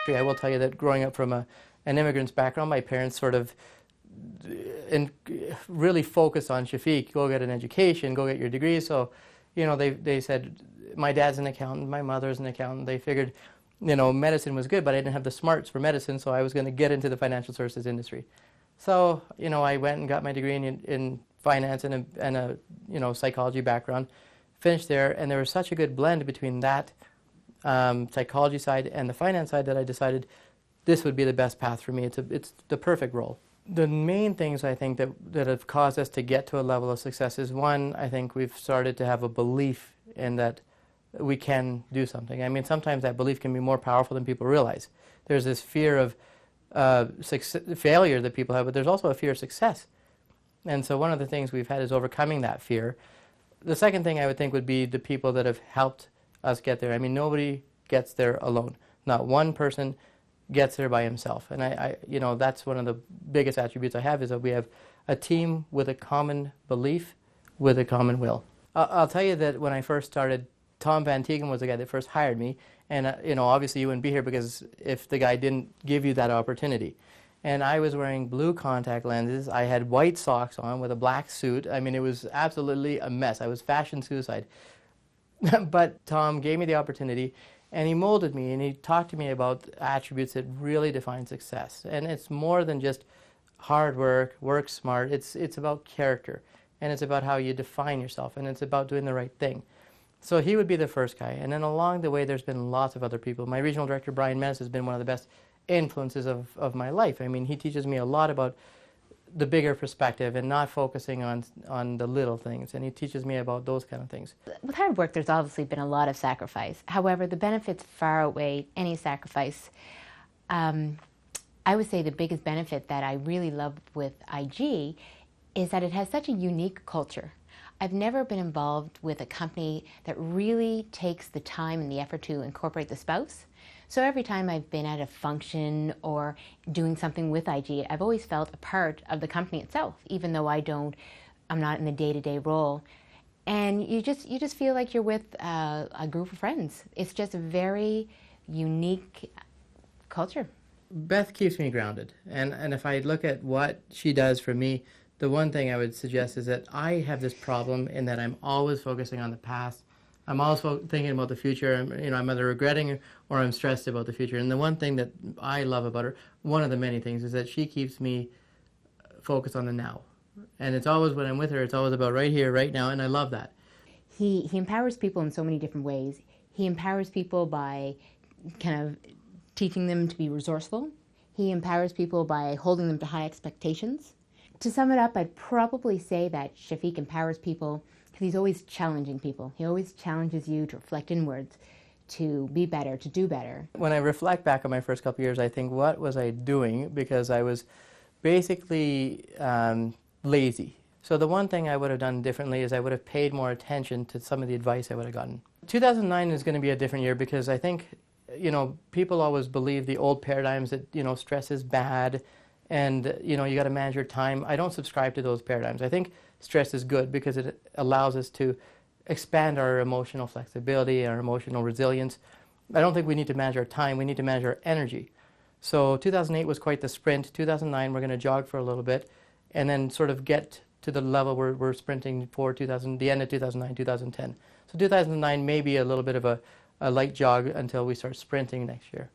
I will tell you that growing up from an immigrant's background, my parents sort of really focused on Shafik, go get an education, go get your degree. So, they said, my dad's an accountant, my mother's an accountant. They figured, medicine was good, but I didn't have the smarts for medicine, so I was going to get into the financial services industry. So, I went and got my degree in finance and a psychology background, finished there, and there was such a good blend between that psychology side and the finance side that I decided this would be the best path for me. It's the perfect role. The main things I think that have caused us to get to a level of success is, one, I think we've started to have a belief in that we can do something. I mean, sometimes that belief can be more powerful than people realize. There's this fear of failure that people have, but there's also a fear of success. And so one of the things we've had is overcoming that fear. The second thing I would think would be the people that have helped us get there. I mean, nobody gets there alone. Not one person gets there by himself. And I that's one of the biggest attributes I have, is that we have a team with a common belief, with a common will. I'll tell you that when I first started, Tom Van Teegen was the guy that first hired me. And, obviously you wouldn't be here because if the guy didn't give you that opportunity. And I was wearing blue contact lenses. I had white socks on with a black suit. I mean, it was absolutely a mess. I was fashion suicide. But Tom gave me the opportunity, and he molded me, and he talked to me about attributes that really define success. And it's more than just hard work smart. It's about character, and it's about how you define yourself, and it's about doing the right thing. So he would be the first guy. And then along the way, there's been lots of other people. My regional director, Brian Menace, has been one of the best influences of my life. I mean, he teaches me a lot about the bigger perspective and not focusing on the little things. And he teaches me about those kind of things. With hard work, there's obviously been a lot of sacrifice. However, the benefits far outweigh any sacrifice. I would say the biggest benefit that I really love with IG is that it has such a unique culture. I've never been involved with a company that really takes the time and the effort to incorporate the spouse. So every time I've been at a function or doing something with IG, I've always felt a part of the company itself, even though I'm not in the day-to-day role. And you just feel like you're with a group of friends. It's just a very unique culture. Beth keeps me grounded. And if I look at what she does for me, the one thing I would suggest is that I have this problem in that I'm always focusing on the past. I'm also thinking about the future. I'm either regretting or I'm stressed about the future. And the one thing that I love about her, one of the many things, is that she keeps me focused on the now. And it's always, when I'm with her, it's always about right here, right now, and I love that. He empowers people in so many different ways. He empowers people by kind of teaching them to be resourceful. He empowers people by holding them to high expectations. To sum it up, I'd probably say that Shafik empowers people because he's always challenging people. He always challenges you to reflect inwards, to be better, to do better. When I reflect back on my first couple of years, I think, what was I doing? Because I was basically lazy. So the one thing I would have done differently is I would have paid more attention to some of the advice I would have gotten. 2009 is going to be a different year because I think, people always believe the old paradigms that, stress is bad and, you got to manage your time. I don't subscribe to those paradigms. I think stress is good because it allows us to expand our emotional flexibility, our emotional resilience. I don't think we need to manage our time. We need to manage our energy. So 2008 was quite the sprint. 2009, we're going to jog for a little bit and then sort of get to the level where we're sprinting for the end of 2009, 2010. So 2009 may be a little bit of a light jog until we start sprinting next year.